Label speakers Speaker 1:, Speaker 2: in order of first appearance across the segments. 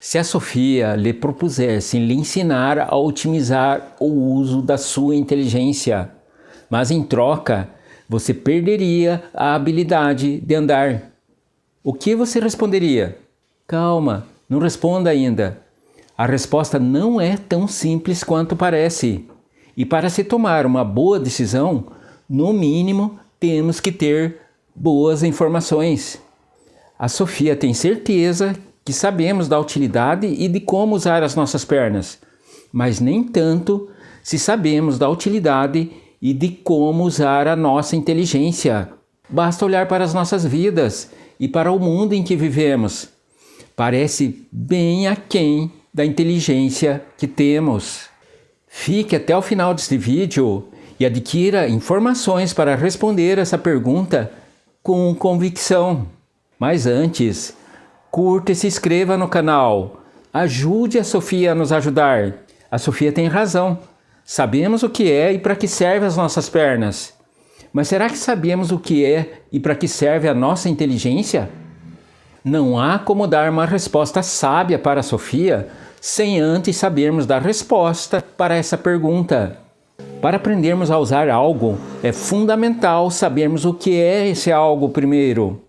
Speaker 1: Se a Sofia lhe propusesse lhe ensinar a otimizar o uso da sua inteligência, mas em troca você perderia a habilidade de andar, o que você responderia? Calma, não responda ainda. A resposta não é tão simples quanto parece. E para se tomar uma boa decisão, no mínimo temos que ter boas informações. A Sofia tem certeza que sabemos da utilidade e de como usar as nossas pernas, mas nem tanto se sabemos da utilidade e de como usar a nossa inteligência. Basta olhar para as nossas vidas e para o mundo em que vivemos. Parece bem aquém da inteligência que temos. Fique até o final deste vídeo e adquira informações para responder essa pergunta com convicção. Mas antes, curta e se inscreva no canal. Ajude a Sofia a nos ajudar. A Sofia tem razão. Sabemos o que é e para que serve as nossas pernas. Mas será que sabemos o que é e para que serve a nossa inteligência? Não há como dar uma resposta sábia para a Sofia sem antes sabermos da resposta para essa pergunta. Para aprendermos a usar algo, é fundamental sabermos o que é esse algo primeiro.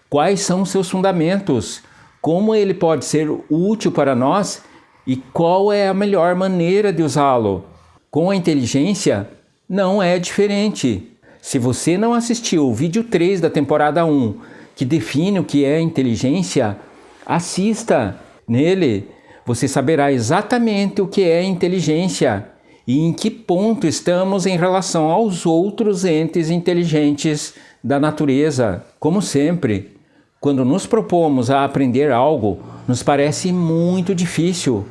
Speaker 1: Quais são seus fundamentos? Como ele pode ser útil para nós? E qual é a melhor maneira de usá-lo? Com a inteligência, não é diferente. Se você não assistiu o vídeo 3 da temporada 1, que define o que é inteligência, assista. Nele, você saberá exatamente o que é inteligência e em que ponto estamos em relação aos outros entes inteligentes da natureza. Como sempre, quando nos propomos a aprender algo, nos parece muito difícil,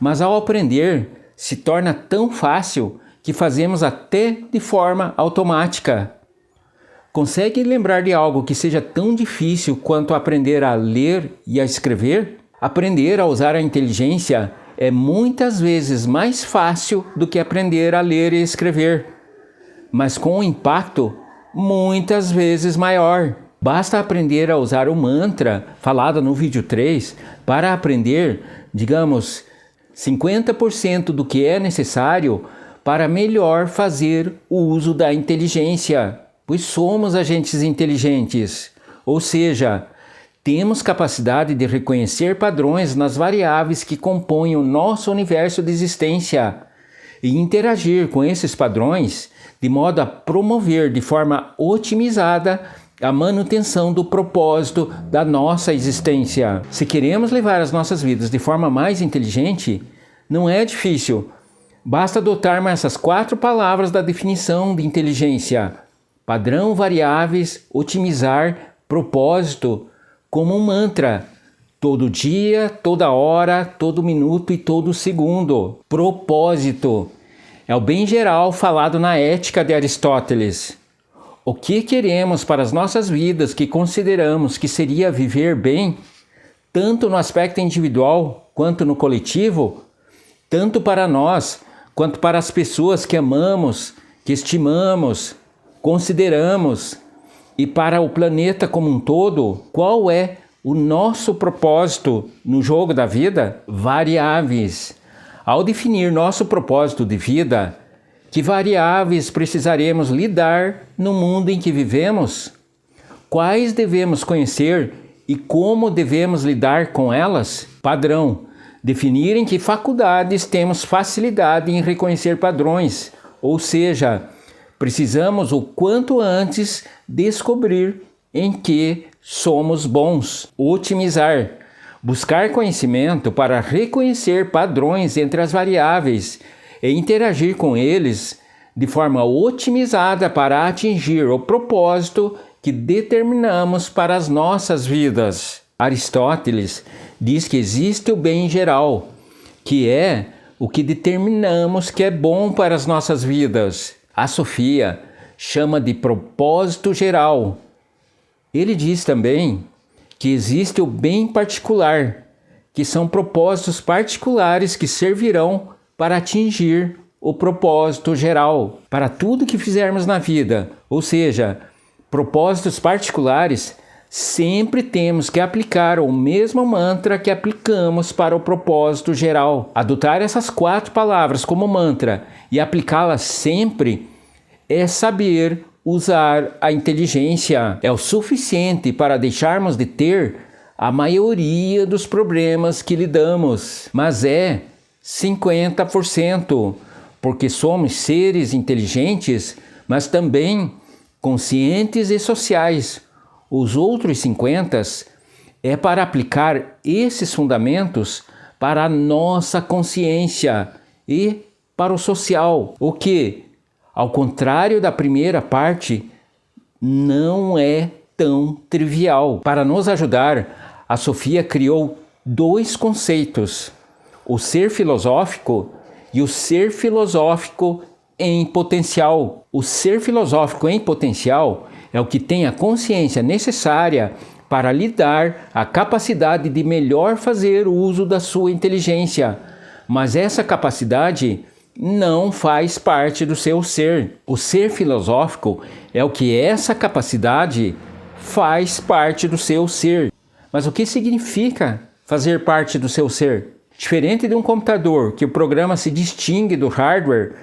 Speaker 1: mas ao aprender, se torna tão fácil que fazemos até de forma automática. Consegue lembrar de algo que seja tão difícil quanto aprender a ler e a escrever? Aprender a usar a inteligência é muitas vezes mais fácil do que aprender a ler e escrever, mas com um impacto muitas vezes maior. Basta aprender a usar o mantra falado no vídeo 3 para aprender, digamos, 50% do que é necessário para melhor fazer o uso da inteligência, pois somos agentes inteligentes, ou seja, temos capacidade de reconhecer padrões nas variáveis que compõem o nosso universo de existência e interagir com esses padrões de modo a promover de forma otimizada a manutenção do propósito da nossa existência. Se queremos levar as nossas vidas de forma mais inteligente, não é difícil. Basta adotarmos essas 4 palavras da definição de inteligência: padrão, variáveis, otimizar, propósito, como um mantra. Todo dia, toda hora, todo minuto e todo segundo. Propósito é o bem geral falado na Ética de Aristóteles. O que queremos para as nossas vidas que consideramos que seria viver bem, tanto no aspecto individual quanto no coletivo, tanto para nós quanto para as pessoas que amamos, que estimamos, consideramos, e para o planeta como um todo. Qual é o nosso propósito no jogo da vida? Variáveis. Ao definir nosso propósito de vida, que variáveis precisaremos lidar no mundo em que vivemos? Quais devemos conhecer e como devemos lidar com elas? Padrão. Definir em que faculdades temos facilidade em reconhecer padrões, ou seja, precisamos o quanto antes descobrir em que somos bons. Otimizar. Buscar conhecimento para reconhecer padrões entre as variáveis e interagir com eles de forma otimizada para atingir o propósito que determinamos para as nossas vidas. Aristóteles diz que existe o bem geral, que é o que determinamos que é bom para as nossas vidas. A Sofia chama de propósito geral. Ele diz também que existe o bem particular, que são propósitos particulares que servirão para atingir o propósito geral para tudo que fizermos na vida. Ou seja, propósitos particulares sempre temos que aplicar o mesmo mantra que aplicamos para o propósito geral. Adotar essas 4 palavras como mantra e aplicá-las sempre é saber usar a inteligência. É o suficiente para deixarmos de ter a maioria dos problemas que lidamos, mas é 50%, porque somos seres inteligentes, mas também conscientes e sociais. Os outros 50% é para aplicar esses fundamentos para a nossa consciência e para o social, o que, ao contrário da primeira parte, não é tão trivial. Para nos ajudar, a Sofia criou 2 conceitos: o ser filosófico e o ser filosófico em potencial. O ser filosófico em potencial é o que tem a consciência necessária para lhe dar a capacidade de melhor fazer uso da sua inteligência, mas essa capacidade não faz parte do seu ser. O ser filosófico é o que essa capacidade faz parte do seu ser. Mas o que significa fazer parte do seu ser? Diferente de um computador, que o programa se distingue do hardware,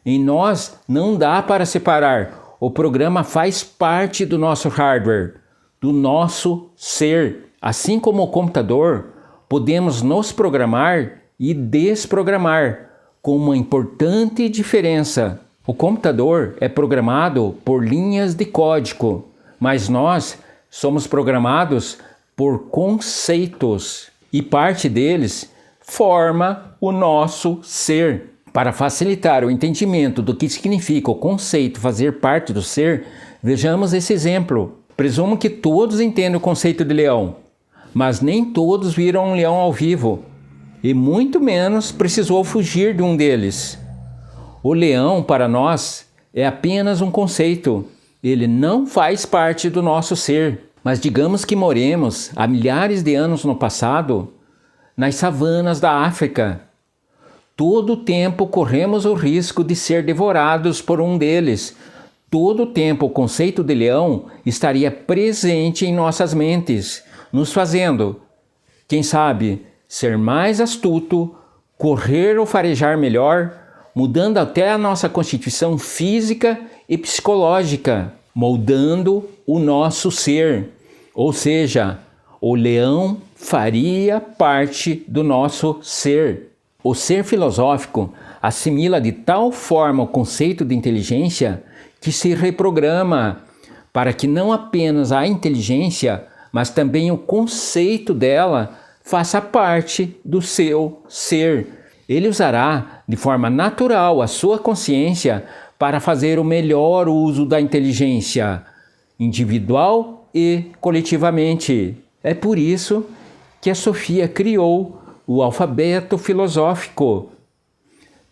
Speaker 1: em nós não dá para separar. O programa faz parte do nosso hardware, do nosso ser. Assim como o computador, podemos nos programar e desprogramar, com uma importante diferença. O computador é programado por linhas de código, mas nós somos programados por conceitos, e parte deles forma o nosso ser. Para facilitar o entendimento do que significa o conceito fazer parte do ser, vejamos esse exemplo. Presumo que todos entendem o conceito de leão, mas nem todos viram um leão ao vivo, e muito menos precisou fugir de um deles. O leão, para nós, é apenas um conceito. Ele não faz parte do nosso ser. Mas digamos que moremos há milhares de anos no passado, nas savanas da África. Todo o tempo corremos o risco de ser devorados por um deles. Todo o tempo o conceito de leão estaria presente em nossas mentes, nos fazendo, quem sabe, ser mais astuto, correr ou farejar melhor, mudando até a nossa constituição física e psicológica, moldando o nosso ser. Ou seja, o leão faria parte do nosso ser. O ser filosófico assimila de tal forma o conceito de inteligência que se reprograma para que não apenas a inteligência, mas também o conceito dela faça parte do seu ser. Ele usará de forma natural a sua consciência para fazer o melhor uso da inteligência, individual e coletivamente. É por isso que a Sofia criou o alfabeto filosófico,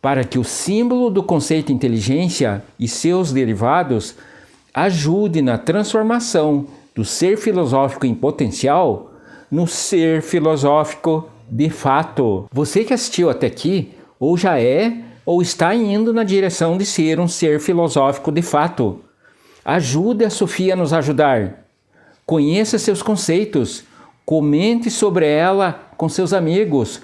Speaker 1: para que o símbolo do conceito inteligência e seus derivados ajude na transformação do ser filosófico em potencial no ser filosófico de fato. Você que assistiu até aqui, ou já é, ou está indo na direção de ser um ser filosófico de fato. Ajude a Sofia a nos ajudar. Conheça seus conceitos, comente sobre ela com seus amigos,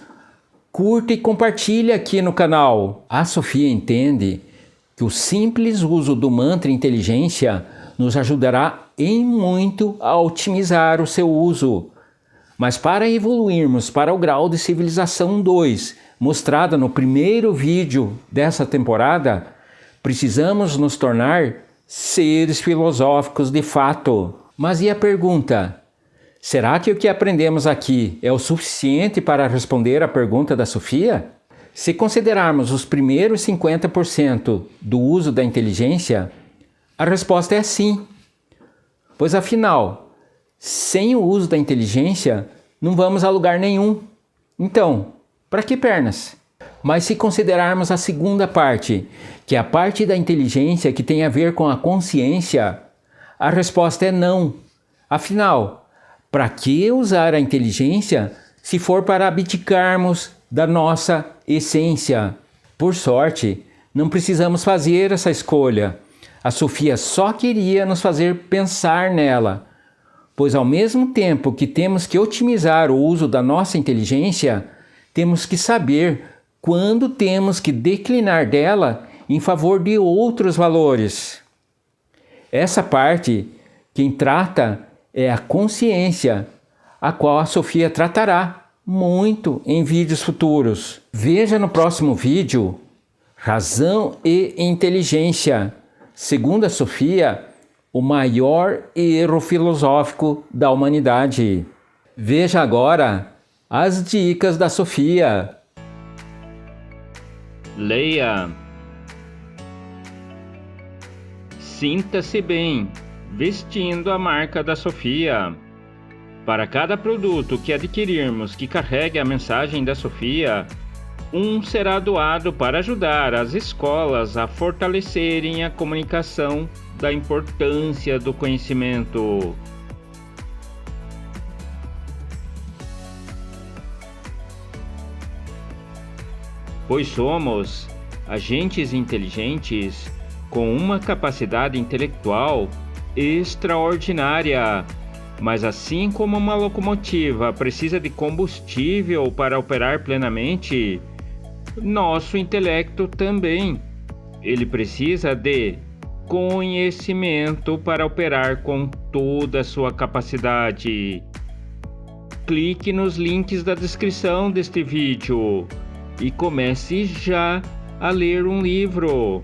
Speaker 1: curta e compartilhe aqui no canal. A Sofia entende que o simples uso do mantra inteligência nos ajudará em muito a otimizar o seu uso. Mas para evoluirmos para o grau de civilização 2, mostrada no primeiro vídeo dessa temporada, precisamos nos tornar seres filosóficos de fato. Mas e a pergunta? Será que o que aprendemos aqui é o suficiente para responder à pergunta da Sofia? Se considerarmos os primeiros 50% do uso da inteligência, a resposta é sim. Pois afinal, sem o uso da inteligência, não vamos a lugar nenhum. Então, para que pernas? Mas se considerarmos a segunda parte, que é a parte da inteligência que tem a ver com a consciência, a resposta é não. Afinal, para que usar a inteligência se for para abdicarmos da nossa essência? Por sorte, não precisamos fazer essa escolha. A Sofia só queria nos fazer pensar nela. pois ao mesmo tempo que temos que otimizar o uso da nossa inteligência, temos que saber quando temos que declinar dela em favor de outros valores. Essa parte, quem trata é a consciência, a qual a Sofia tratará muito em vídeos futuros. Veja no próximo vídeo Razão e Inteligência, segundo a Sofia, o maior erro filosófico da humanidade. Veja agora as dicas da Sofia.
Speaker 2: Leia. Sinta-se bem, vestindo a marca da Sofia. Para cada produto que adquirirmos que carregue a mensagem da Sofia, um será doado para ajudar as escolas a fortalecerem a comunicação da importância do conhecimento. Pois somos agentes inteligentes com uma capacidade intelectual extraordinária. Mas assim como uma locomotiva precisa de combustível para operar plenamente, nosso intelecto também. Ele precisa de conhecimento para operar com toda a sua capacidade. Clique nos links da descrição deste vídeo e comece já a ler um livro.